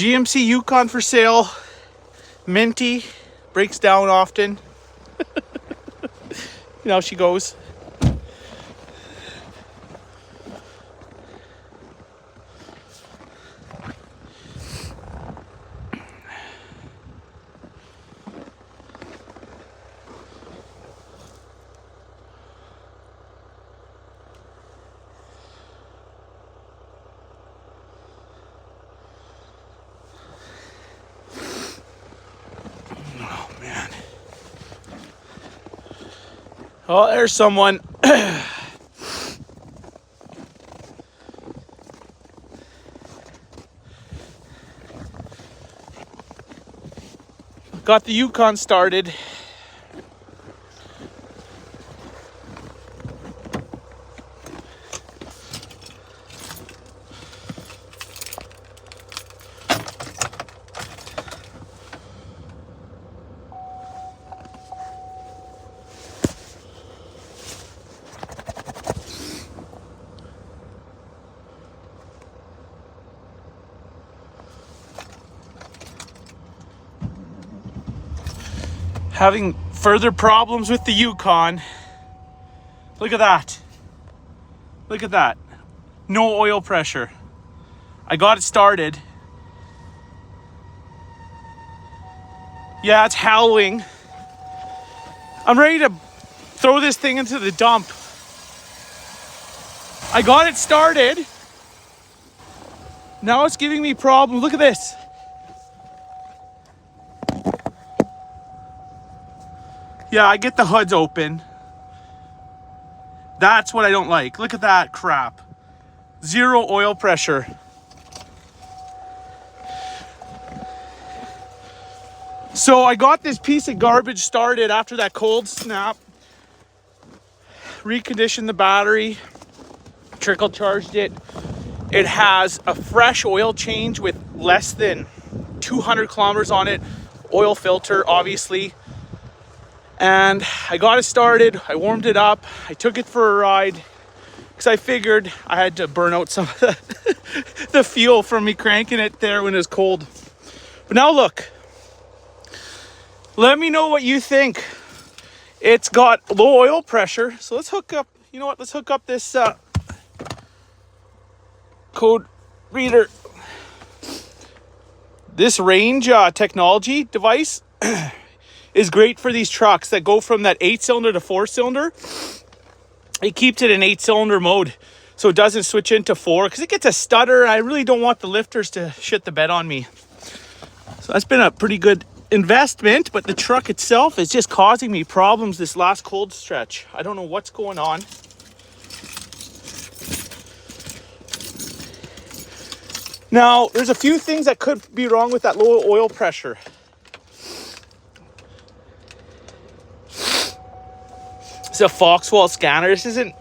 GMC Yukon for sale. Minty. Breaks down often. You know how she goes. Oh, there's someone. Got the Yukon started. Having further problems with the Yukon. Look at that. Look at that. No oil pressure. I got it started. Yeah, it's howling. I'm ready to throw this thing into the dump. I got it started. Now it's giving me problems. Look at this. Yeah, I get the hoods open. That's what I don't like. Look at that crap. Zero oil pressure. So I got this piece of garbage started after that cold snap. Reconditioned the battery. Trickle charged it. It has a fresh oil change with less than 200 kilometers on it. Oil filter, obviously. And I got it started, I warmed it up, I took it for a ride because I figured I had to burn out some of the fuel from me cranking it there when it was cold. But now look, let me know what you think. It's got low oil pressure, so let's hook up, you know what, let's hook up this code reader. This range technology device is great for these trucks that go from that 8-cylinder to 4-cylinder. It keeps it in 8-cylinder mode so it doesn't switch into 4 because it gets a stutter and I really don't want the lifters to shit the bed on me. So that's been a pretty good investment, but the truck itself is just causing me problems this last cold stretch. I don't know what's going on. Now, there's a few things that could be wrong with that low oil pressure. It's a Foxwell scanner. This doesn't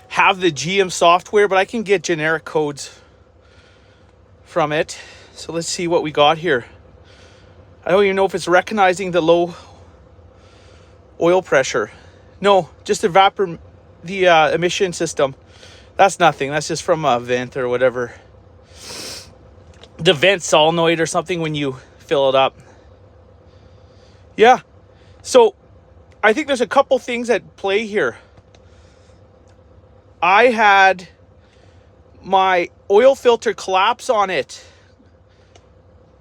have the GM software, but I can get generic codes from it. So let's see what we got here. I don't even know if it's recognizing the low oil pressure. No, just the emission system. That's nothing. That's just from a vent or whatever. The vent solenoid or something when you fill it up. Yeah. So I think there's a couple things at play here. I had my oil filter collapse on it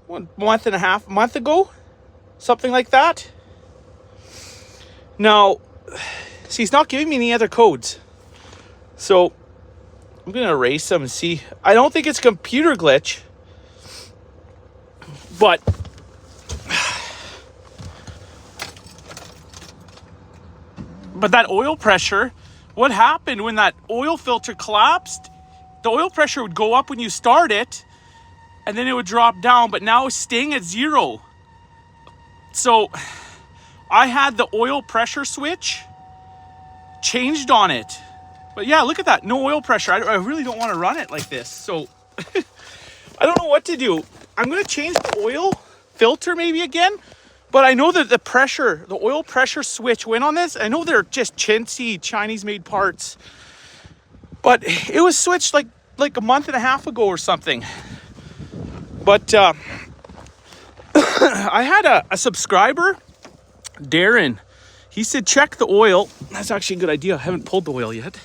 1 month and a half, month ago, something like that. Now, see, it's not giving me any other codes. So I'm going to erase them and see. I don't think it's a computer glitch, but that oil pressure, what happened when that oil filter collapsed? The oil pressure would go up when you start it, and then it would drop down, but now it's staying at 0. So I had the oil pressure switch changed on it. But yeah, look at that, no oil pressure. I really don't want to run it like this. So I don't know what to do. I'm going to change the oil filter maybe again. But I know that the oil pressure switch went on this. I know they're just chintzy Chinese-made parts. But it was switched like a month and a half ago or something. But I had a subscriber, Darren. He said check the oil. That's actually a good idea. I haven't pulled the oil yet.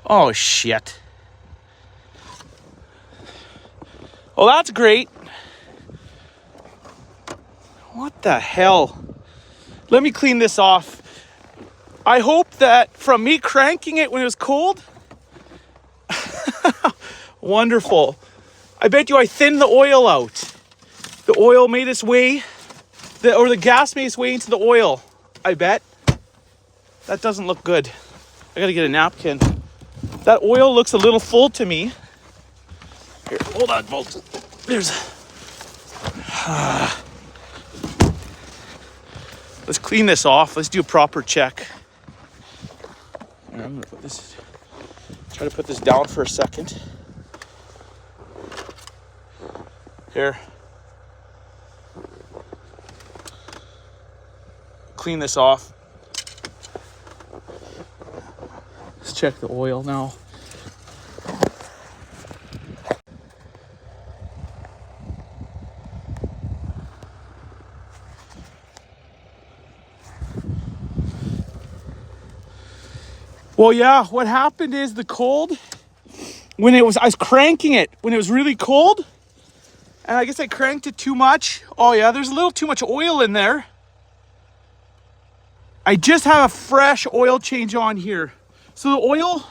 Oh shit. Oh, that's great. What the hell? Let me clean this off. I hope that from me cranking it when it was cold. Wonderful. I bet you I thinned the oil out. The oil made its way, or the gas made its way into the oil. I bet. That doesn't look good. I gotta get a napkin. That oil looks a little full to me. Here, hold on, folks. There's. Let's clean this off. Let's do a proper check. Here, I'm gonna put this. Try to put this down for a second. Here. Clean this off. Let's check the oil now. Well, yeah, what happened is the cold, I was cranking it when it was really cold, and I guess I cranked it too much. Oh yeah, there's a little too much oil in there. I just have a fresh oil change on here. So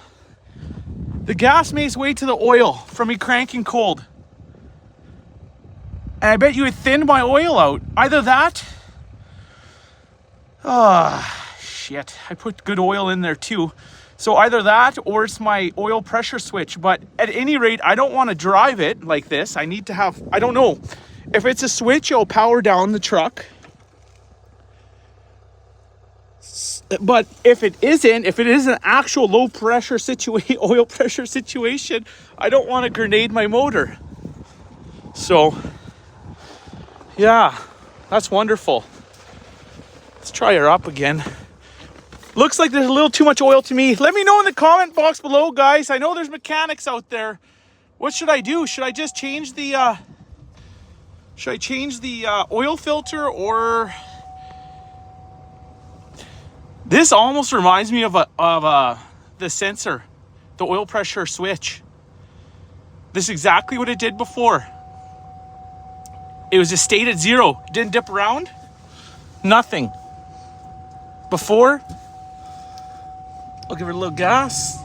the gas made its way to the oil from me cranking cold. And I bet you it thinned my oil out. Either that, shit, I put good oil in there too. So either that or it's my oil pressure switch. But at any rate, I don't want to drive it like this. I need to have, I don't know. If it's a switch, it'll power down the truck. But if it is an actual low pressure situation, oil pressure situation, I don't want to grenade my motor. So, yeah, that's wonderful. Let's try her up again. Looks like there's a little too much oil to me. Let me know in the comment box below, guys. I know there's mechanics out there. What should I do? Should I just change the oil filter, or this almost reminds me of the sensor, the oil pressure switch. This is exactly what it did before. It was just stayed at 0. It didn't dip around. Nothing. Before, I'll give it a little gas.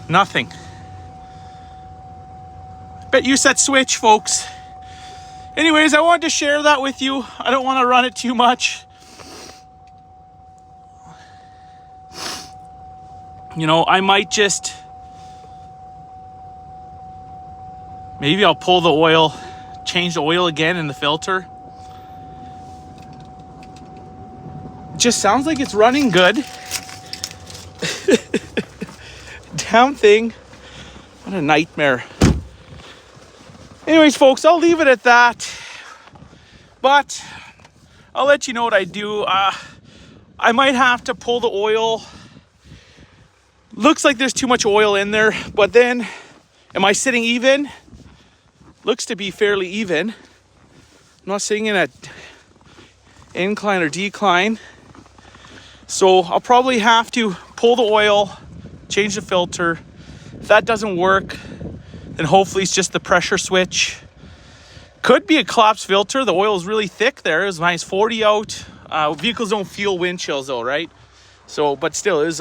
Nothing. Bet you set switch, folks. Anyways, I wanted to share that with you. I don't want to run it too much. You know, I might just, maybe I'll pull the oil, change the oil again in the filter. It just sounds like it's running good. Damn thing. What a nightmare. Anyways, folks, I'll leave it at that. But I'll let you know what I do. I might have to pull the oil. Looks like there's too much oil in there, but then am I sitting even? Looks to be fairly even. I'm not sitting in a incline or decline. So I'll probably have to pull the oil, change the filter. If that doesn't work, then hopefully it's just the pressure switch. Could be a collapsed filter. The oil is really thick there. It was minus 40 out. Vehicles don't feel wind chills though, right? So, but still, it was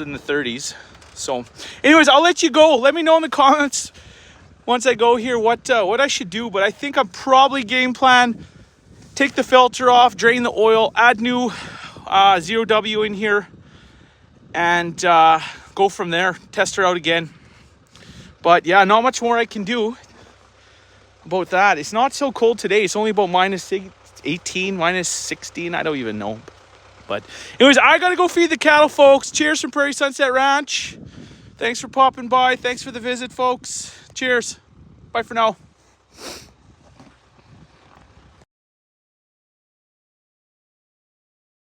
in the 30s. So, anyways, I'll let you go. Let me know in the comments once I go here what I should do. But I think I'm probably game plan. Take the filter off, drain the oil, add new 0W in here, and go from there. Test her out again. But yeah, not much more I can do about that. It's not so cold today. It's only about minus 18, minus 16. I don't even know. But anyways, I gotta go feed the cattle, folks. Cheers from Prairie Sunset Ranch. Thanks for popping by. Thanks for the visit, folks. Cheers. Bye for now.